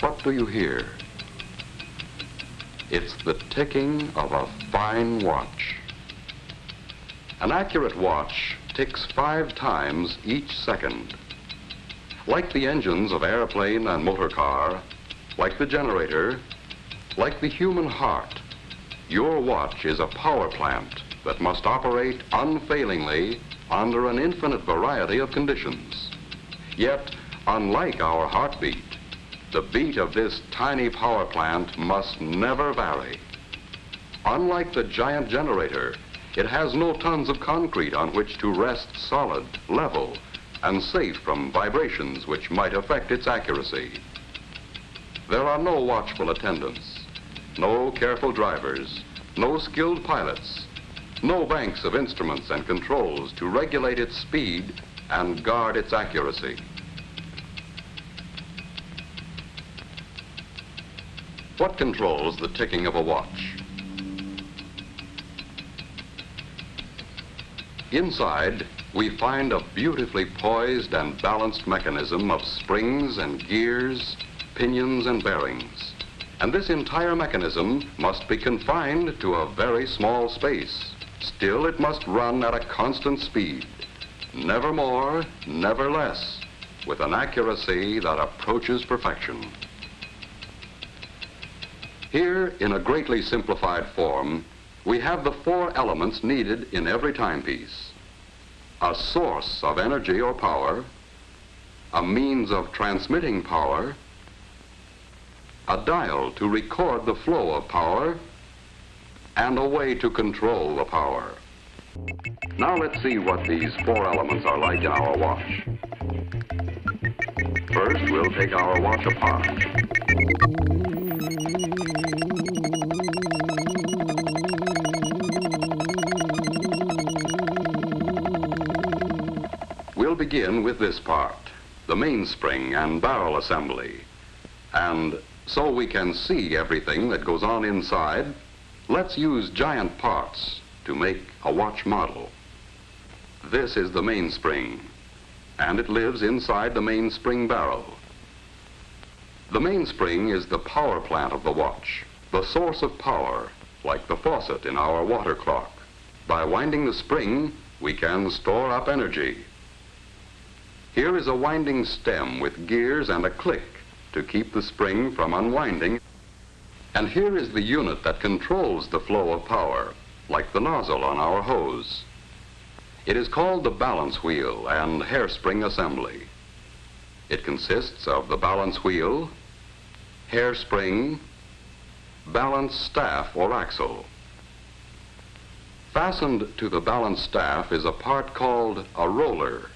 What do you hear? It's the ticking of a fine watch. An accurate watch ticks 5 times each second. Like the engines of airplane and motor car, like the generator, like the human heart, your watch is a power plant that must operate unfailingly under an infinite variety of conditions. Yet, unlike our heartbeat, the beat of this tiny power plant must never vary. Unlike the giant generator, it has no tons of concrete on which to rest solid, level, and safe from vibrations which might affect its accuracy. There are no watchful attendants, no careful drivers, no skilled pilots, no banks of instruments and controls to regulate its speed and guard its accuracy. What controls the ticking of a watch? Inside, we find a beautifully poised and balanced mechanism of springs and gears, pinions and bearings. And this entire mechanism must be confined to a very small space. Still, it must run at a constant speed, never more, never less, with an accuracy that approaches perfection. Here, in a greatly simplified form, we have the 4 elements needed in every timepiece: a source of energy or power, a means of transmitting power, a dial to record the flow of power, and a way to control the power. Now let's see what these 4 elements are like in our watch. First, we'll take our watch apart. We'll begin with this part, the mainspring and barrel assembly. And so we can see everything that goes on inside, let's use giant parts to make a watch model. This is the mainspring, and it lives inside the mainspring barrel. The mainspring is the power plant of the watch, the source of power, like the faucet in our water clock. By winding the spring, we can store up energy. Here is a winding stem with gears and a click to keep the spring from unwinding. And here is the unit that controls the flow of power, like the nozzle on our hose. It is called the balance wheel and hairspring assembly. It consists of the balance wheel, hairspring, balance staff or axle. Fastened to the balance staff is a part called a roller.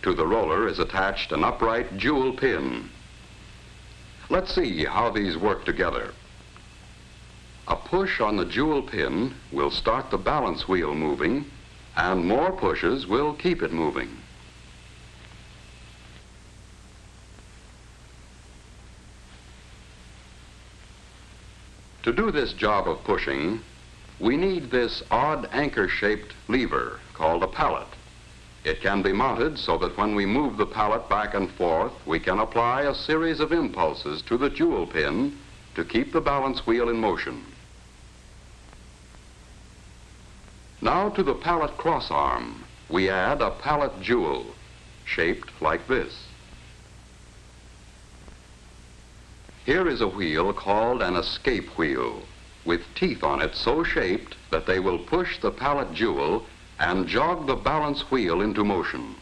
To the roller is attached an upright jewel pin. Let's see how these work together. A push on the jewel pin will start the balance wheel moving, and more pushes will keep it moving. To do this job of pushing, we need this odd anchor-shaped lever called a pallet. It can be mounted so that when we move the pallet back and forth, we can apply a series of impulses to the jewel pin to keep the balance wheel in motion. Now to the pallet crossarm, we add a pallet jewel shaped like this. Here is a wheel called an escape wheel, with teeth on it so shaped that they will push the pallet jewel and jog the balance wheel into motion.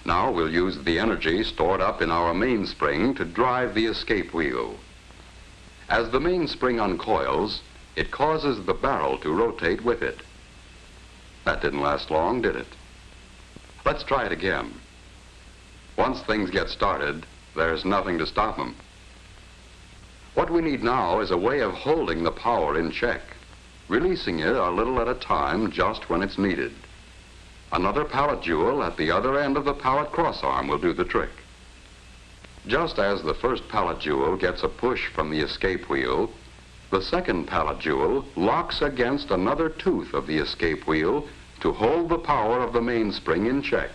Now we'll use the energy stored up in our mainspring to drive the escape wheel. As the mainspring uncoils, it causes the barrel to rotate with it. That didn't last long, did it? Let's try it again. Once things get started, there's nothing to stop them. What we need now is a way of holding the power in check, releasing it a little at a time just when it's needed. Another pallet jewel at the other end of the pallet crossarm will do the trick. Just as the first pallet jewel gets a push from the escape wheel, the second pallet jewel locks against another tooth of the escape wheel to hold the power of the mainspring in check.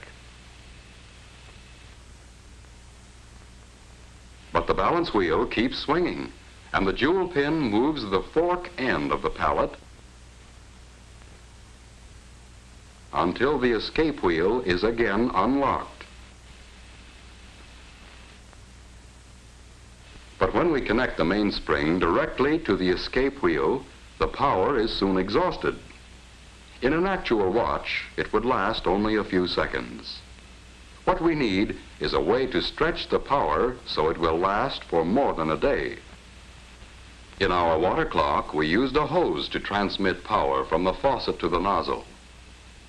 But the balance wheel keeps swinging, and the jewel pin moves the fork end of the pallet until the escape wheel is again unlocked. But when we connect the mainspring directly to the escape wheel, the power is soon exhausted. In an actual watch, it would last only a few seconds. What we need is a way to stretch the power so it will last for more than a day. In our water clock, we used a hose to transmit power from the faucet to the nozzle.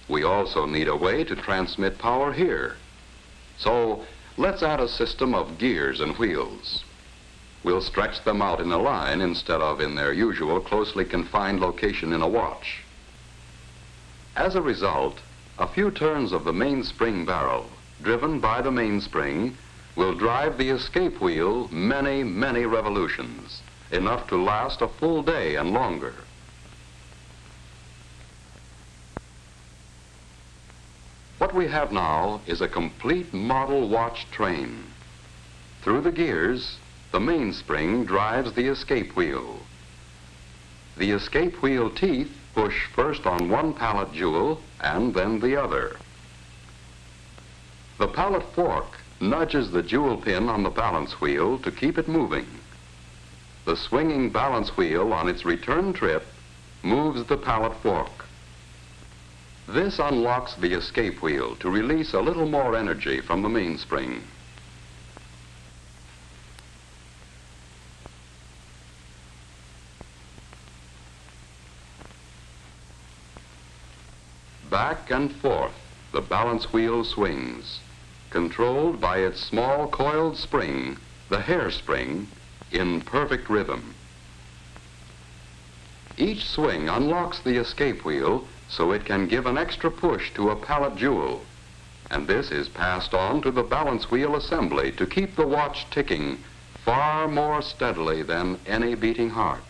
We also need a way to transmit power here. So let's add a system of gears and wheels. We'll stretch them out in a line instead of in their usual closely confined location in a watch. As a result, a few turns of the mainspring barrel, driven by the mainspring, will drive the escape wheel many, many revolutions, enough to last a full day and longer. What we have now is a complete model watch train. Through the gears, the mainspring drives the escape wheel. The escape wheel teeth push first on one pallet jewel and then the other. The pallet fork nudges the jewel pin on the balance wheel to keep it moving. The swinging balance wheel on its return trip moves the pallet fork. This unlocks the escape wheel to release a little more energy from the mainspring. Back and forth, the balance wheel swings, controlled by its small coiled spring, the hairspring, in perfect rhythm. Each swing unlocks the escape wheel so it can give an extra push to a pallet jewel, and this is passed on to the balance wheel assembly to keep the watch ticking far more steadily than any beating heart.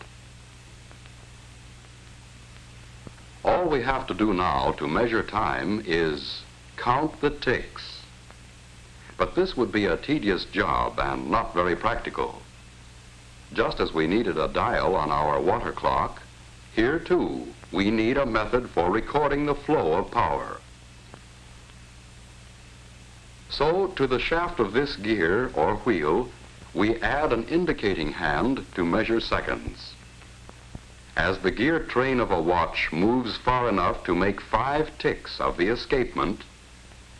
All we have to do now to measure time is count the ticks. But this would be a tedious job and not very practical. Just as we needed a dial on our water clock, here too we need a method for recording the flow of power. So to the shaft of this gear or wheel, we add an indicating hand to measure seconds. As the gear train of a watch moves far enough to make 5 ticks of the escapement,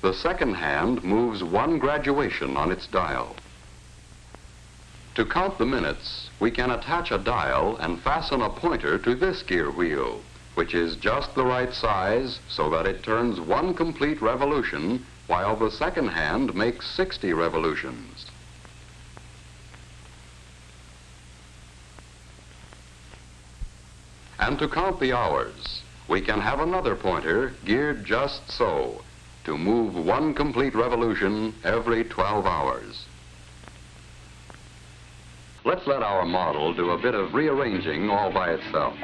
the second hand moves 1 graduation on its dial. To count the minutes, we can attach a dial and fasten a pointer to this gear wheel, which is just the right size so that it turns 1 complete revolution while the second hand makes 60 revolutions. And to count the hours, we can have another pointer geared just so, to move 1 complete revolution every 12 hours. Let's let our model do a bit of rearranging all by itself.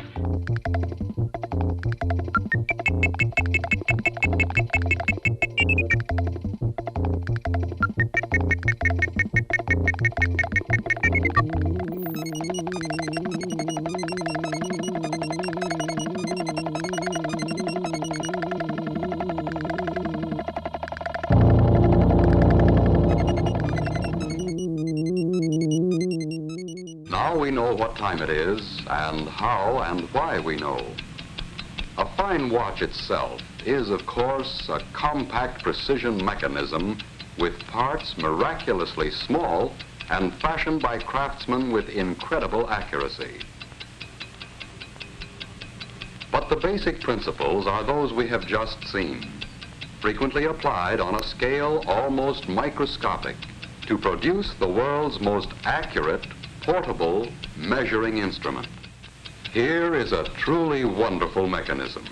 Now we know what time it is and how and why we know. A fine watch itself is, of course, a compact precision mechanism with parts miraculously small and fashioned by craftsmen with incredible accuracy. But the basic principles are those we have just seen, frequently applied on a scale almost microscopic to produce the world's most accurate portable measuring instrument. Here is a truly wonderful mechanism.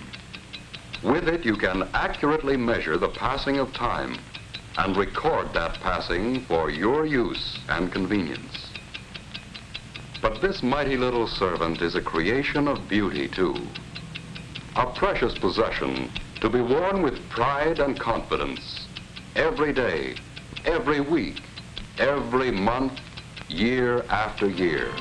With it, you can accurately measure the passing of time, and record that passing for your use and convenience. But this mighty little servant is a creation of beauty too, a precious possession to be worn with pride and confidence every day, every week, every month, year after year.